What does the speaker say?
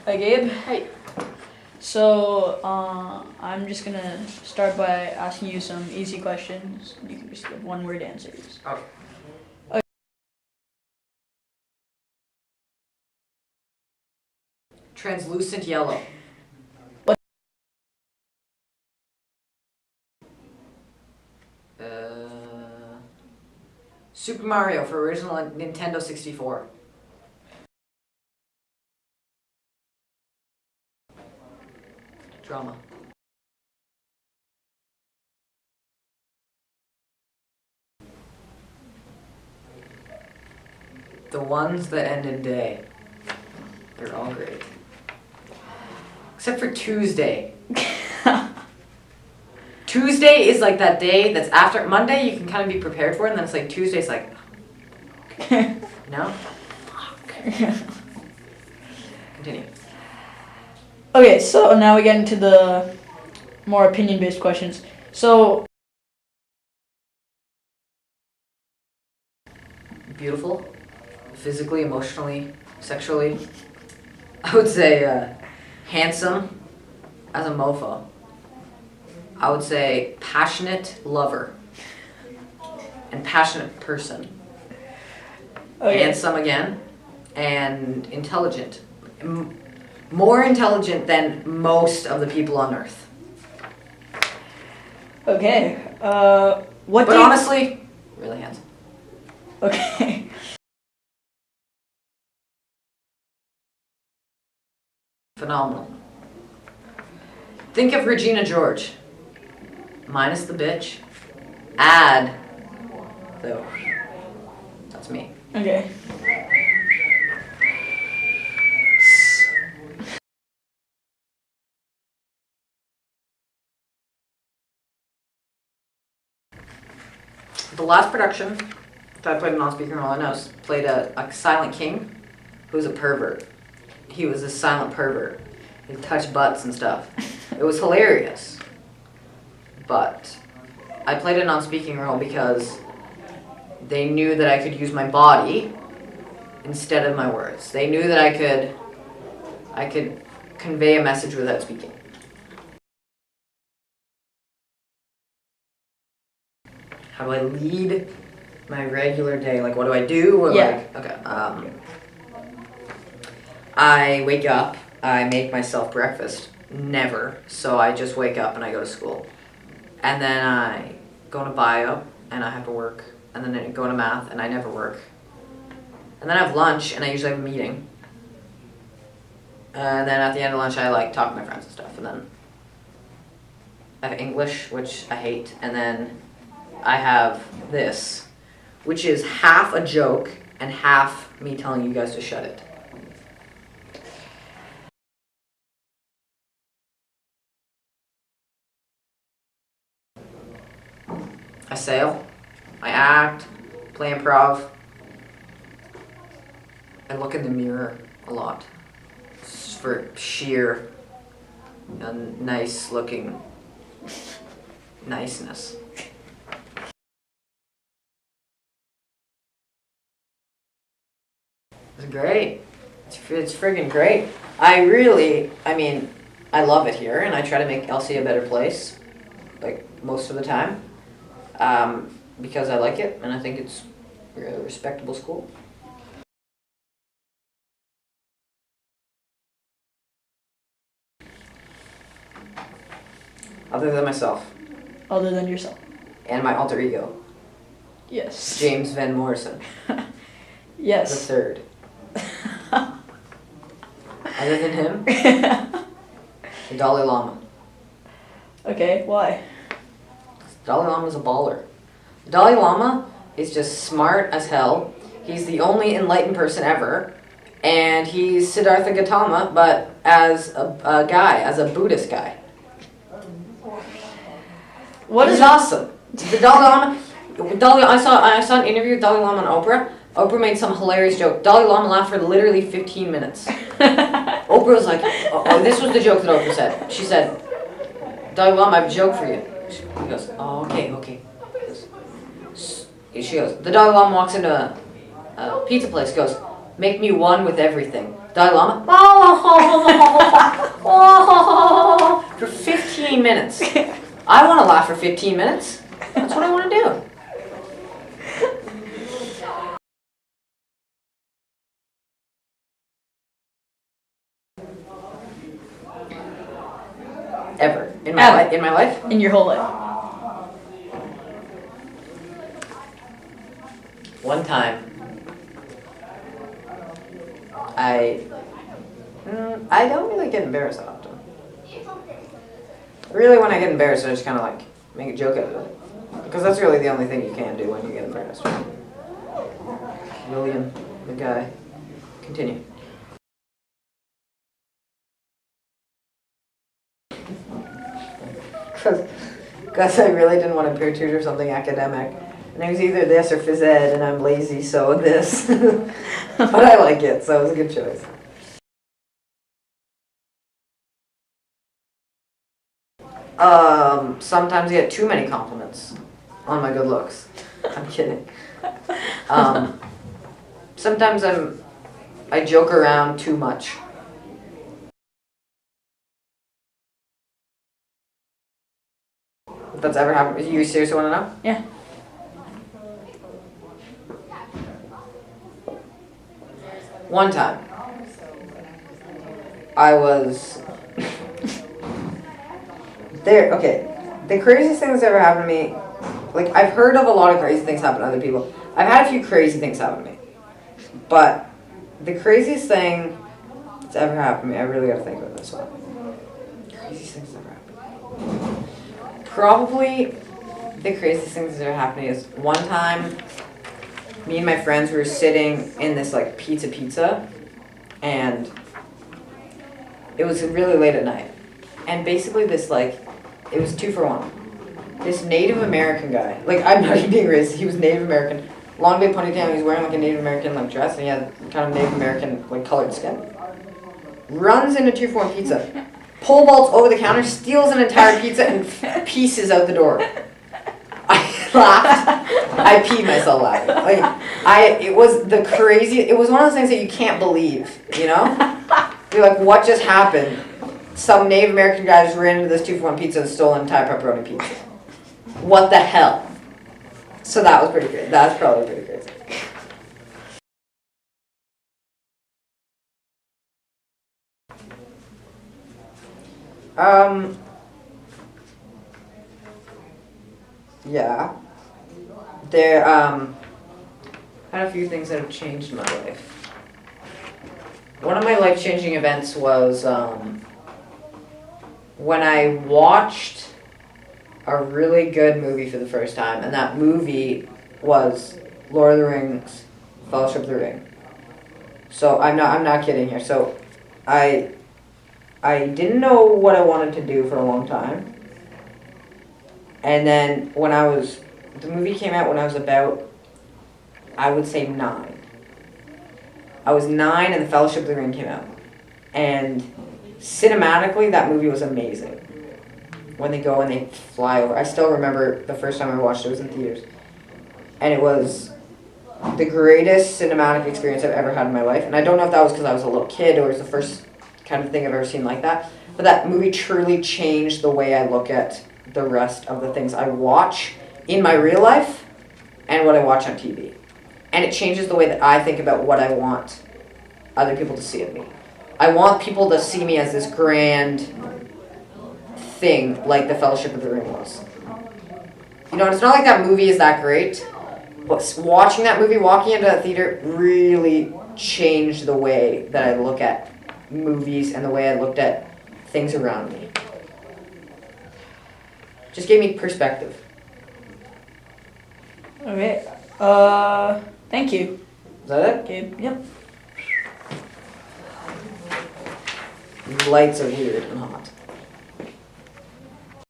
Hi, Gabe. Hi. So, I'm just gonna start by asking you some easy questions. You can just give one-word answers. Okay. Okay. Translucent yellow. What? Super Mario for original Nintendo 64. Drama. The ones that end in day. They're all great. Except for Tuesday. Tuesday is like that day that's after Monday you can kind of be prepared for it, and then it's like Tuesday's like no? Continue. Okay, so now we get into the more opinion-based questions. So, Beautiful. Physically, emotionally, sexually. I would say handsome as a mofo. I would say passionate lover. And passionate person. okay. Handsome again. And intelligent. More intelligent than most of the people on Earth. Okay. But honestly, really handsome. Okay. Phenomenal. Think of Regina George. Minus the bitch. Add the... That's me. Okay. The last production that I played in non-speaking role, I played a silent king who was a pervert. He was a silent pervert. He touched butts and stuff. It was hilarious. But I played a non-speaking role because they knew that I could use my body instead of my words. They knew that I could convey a message without speaking. How do I lead my regular day? Like, what do I do? Or Yeah. Okay. I wake up. I make myself breakfast. Never. So I just wake up and I go to school. And then I go to bio and I have to work. And then I go to math and I never work. And then I have lunch and I usually have a meeting. And then at the end of lunch I talk to my friends and stuff. And then I have English, which I hate. And then I have this, which is half a joke and half me telling you guys to shut it. I sail, I act, play improv. I look in the mirror a lot just for sheer nice looking niceness. It's great. It's friggin' great. I love it here, and I try to make LC a better place, like most of the time, because I like it, and I think it's a respectable school. Other than myself. Other than yourself. And my alter ego. Yes. James Van Morrison. Yes. The third. Other than him, the Dalai Lama. Okay, why? Dalai Lama's a baller. The Dalai Lama is just smart as hell. He's the only enlightened person ever. And he's Siddhartha Gautama, but as a guy, as a Buddhist guy. He's awesome. The Dalai Lama, I saw an interview with Dalai Lama on Oprah. Oprah made some hilarious joke. Dalai Lama laughed for literally 15 minutes. Oprah was like, this was the joke that Oprah said. She said, Dalai Lama, I have a joke for you. He goes, oh, okay. She goes, the Dalai Lama walks into a pizza place, goes, make me one with everything. Dalai Lama? For 15 minutes. I want to laugh for 15 minutes. That's what I want to do. Ever. In my life? In your whole life. One time, I don't really get embarrassed that often. Really, when I get embarrassed, I just kind of like make a joke out of it. Because that's really the only thing you can do when you get embarrassed. William, the guy. Continue. Because I really didn't want to peer tutor something academic. And it was either this or phys ed, and I'm lazy, so this. But I like it, so it was a good choice. Sometimes I get too many compliments on my good looks. I'm kidding. Sometimes I joke around too much. If that's ever happened, you seriously want to know? Yeah. One time, I was there. Okay, the craziest thing that's ever happened to me, like I've heard of a lot of crazy things happen to other people. I've had a few crazy things happen to me, but the craziest thing that's ever happened to me, I really got to think about this one. Craziest things that ever happened to me. Probably the craziest things that ever happened to me is one time, me and my friends were sitting in this like pizza, and it was really late at night. And basically this like, it was 2 for 1. This Native American guy, like I'm not even being racist, he was Native American, long big ponytail, he was wearing like a Native American like dress, and he had kind of Native American like colored skin. Runs into 2 for 1 pizza, pole vaults over the counter, steals an entire pizza and pieces out the door. I laughed. I peed myself laughing. Like it was the craziest. It was one of those things that you can't believe. You know, you're like, what just happened? Some Native American guy just ran into this 2 for 1 pizza and stole an entire pepperoni pizza. What the hell? So that was pretty great. That's probably pretty crazy. Yeah. There, had a few things that have changed my life. One of my life-changing events was, when I watched a really good movie for the first time, and that movie was Lord of the Rings, Fellowship of the Ring. So I'm not kidding here. So I didn't know what I wanted to do for a long time. And then the movie came out when I was about, I would say 9. I was 9 and the Fellowship of the Ring came out. And cinematically, that movie was amazing. When they go and they fly over. I still remember the first time I watched it was in theaters. And it was the greatest cinematic experience I've ever had in my life. And I don't know if that was because I was a little kid or it was the first kind of thing I've ever seen like that. But that movie truly changed the way I look at the rest of the things I watch in my real life and what I watch on TV. And it changes the way that I think about what I want other people to see of me. I want people to see me as this grand thing like the Fellowship of the Ring was. You know, it's not like that movie is that great, but watching that movie, walking into that theater, really changed the way that I look at movies and the way I looked at things around me. Just gave me perspective. Okay. Thank you. Is that it? Gabe. Yep. These lights are weird and hot.